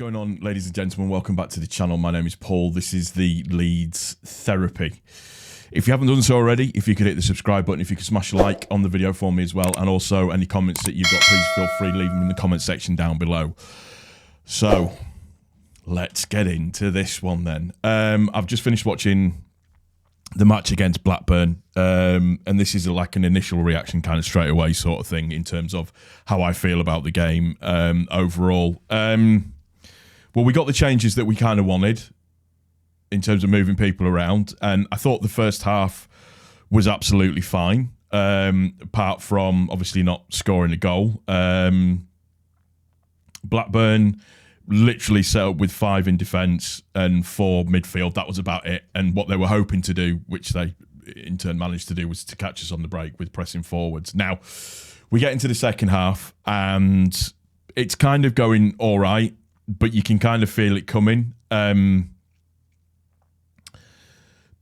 going on, ladies and gentlemen? Welcome back to the channel. My name is Paul. This is the Leeds Therapy. If you haven't done so already, if you could hit the subscribe button, if you could smash a like on the video for me as well, and also any comments that you've got, please feel free to leave them in the comment section down below. So, let's get into this one then. I've just finished watching the match against Blackburn, and this is like an initial reaction kind of straight away sort of thing in terms of how I feel about the game overall. Well, we got the changes that we kind of wanted in terms of moving people around, and I thought the first half was absolutely fine, apart from obviously not scoring a goal. Blackburn literally set up with 5 in defence and 4 midfield. That was about it. And what they were hoping to do, which they in turn managed to do, was to catch us on the break with pressing forwards. Now, we get into the second half and it's kind of going all right, but you can kind of feel it coming. The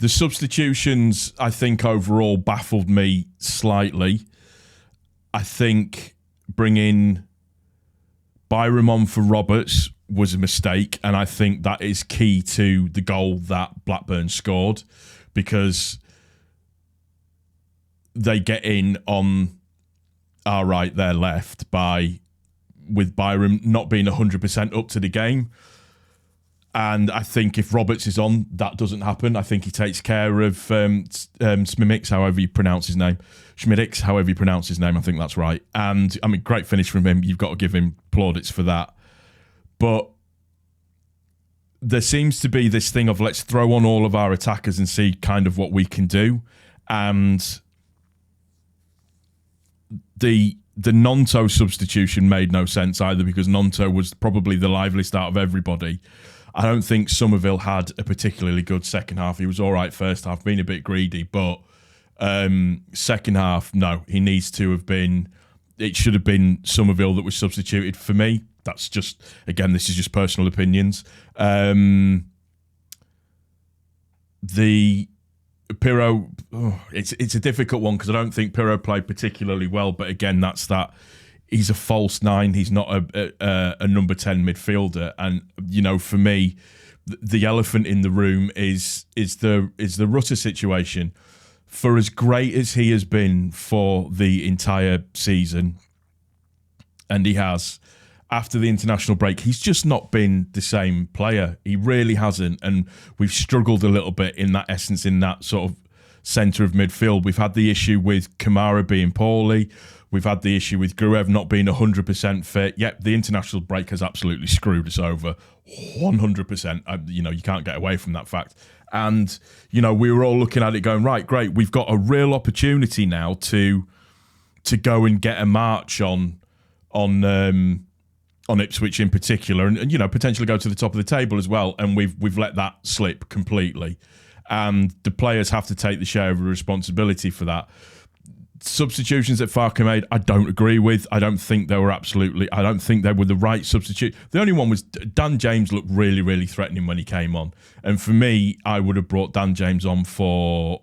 substitutions, I think, overall baffled me slightly. I think bringing Byram on for Roberts was a mistake, and I think that is key to the goal that Blackburn scored, because they get in on our right, their left, with Byram not being 100% up to the game. And I think if Roberts is on, that doesn't happen. I think he takes care of Schmidix, however you pronounce his name. Schmidix, however you pronounce his name, I think that's right. And, I mean, great finish from him. You've got to give him plaudits for that. But there seems to be this thing of let's throw on all of our attackers and see kind of what we can do. And the Nonto substitution made no sense either, because Nonto was probably the liveliest out of everybody. I don't think Somerville had a particularly good second half. He was all right first half, being a bit greedy, but second half, no, he needs to have been. It should have been Somerville that was substituted for me. That's just, again, this is just personal opinions. The Pirro, it's a difficult one because I don't think Pirro played particularly well, but again, that's that. He's a false 9. He's not a number 10 midfielder. And, you know, for me, the elephant in the room is the Rutter situation. For as great as he has been for the entire season, and he has, after the international break, he's just not been the same player. He really hasn't. And we've struggled a little bit in that essence, in that sort of centre of midfield. We've had the issue with Kamara being poorly. We've had the issue with Gruev not being 100% fit. Yep, the international break has absolutely screwed us over 100%. You know, you can't get away from that fact. And, you know, we were all looking at it going, right, great, we've got a real opportunity now to go and get a march on Ipswich in particular, and you know, potentially go to the top of the table as well. And we've let that slip completely. And the players have to take the share of the responsibility for that. Substitutions that Farke made, I don't agree with. I don't think they were the right substitute. The only one was Dan James looked really, really threatening when he came on. And for me, I would have brought Dan James on for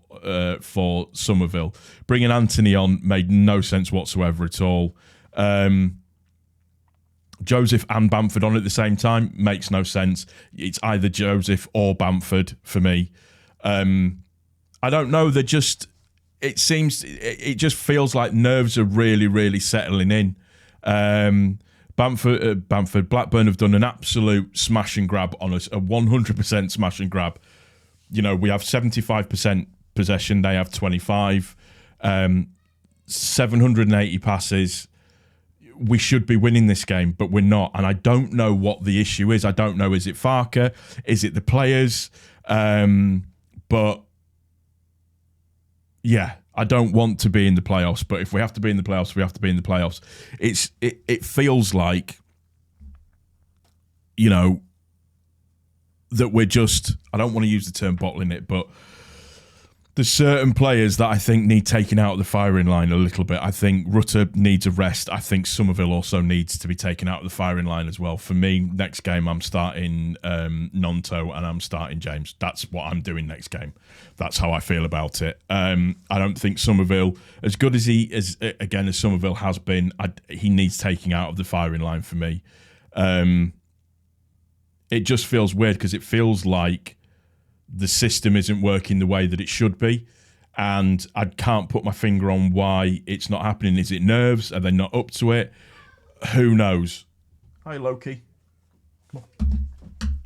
Somerville. Bringing Anthony on made no sense whatsoever at all. Joseph and Bamford on at the same time makes no sense. It's either Joseph or Bamford for me. I don't know. It just feels like nerves are really, really settling in. Blackburn have done an absolute smash and grab on us, a 100% smash and grab. You know, we have 75% possession, they have 25, 780 passes. We should be winning this game, but we're not. And I don't know what the issue is. I don't know. Is it Farke? Is it the players? But yeah, I don't want to be in the playoffs, but if we have to be in the playoffs, we have to be in the playoffs. It feels like, you know, that we're just, I don't want to use the term bottling it, but there's certain players that I think need taken out of the firing line a little bit. I think Rutter needs a rest. I think Somerville also needs to be taken out of the firing line as well. For me, next game, I'm starting Nonto and I'm starting James. That's what I'm doing next game. That's how I feel about it. I don't think Somerville, as good as as Somerville has been, he needs taking out of the firing line for me. it just feels weird because it feels like the system isn't working the way that it should be. And I can't put my finger on why it's not happening. Is it nerves? Are they not up to it? Who knows? Hi, Loki. Come on.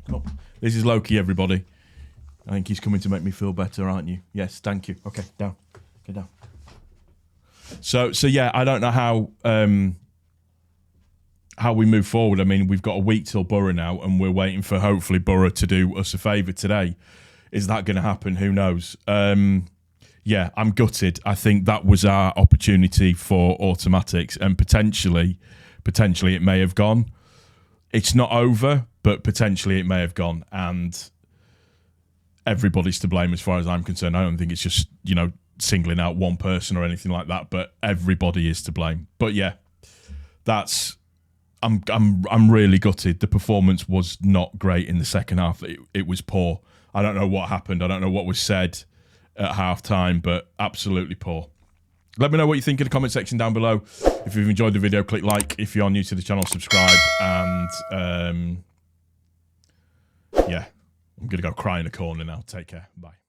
Come on. This is Loki, everybody. I think he's coming to make me feel better, aren't you? Yes, thank you. Okay, down. Get down. So yeah, I don't know how we move forward. I mean, we've got a week till Borough now, and we're waiting for hopefully Borough to do us a favour today. Is that going to happen? Who knows? Yeah, I'm gutted. I think that was our opportunity for automatics, and potentially it may have gone. It's not over, but potentially it may have gone, and everybody's to blame as far as I'm concerned. I don't think it's just, you know, singling out one person or anything like that, but everybody is to blame. But yeah, I'm really gutted. The performance was not great in the second half. It was poor. I don't know what happened. I don't know what was said at half time, but absolutely poor. Let me know what you think in the comment section down below. If you've enjoyed the video, click like. If you're new to the channel, subscribe. And yeah, I'm going to go cry in a corner now. Take care. Bye.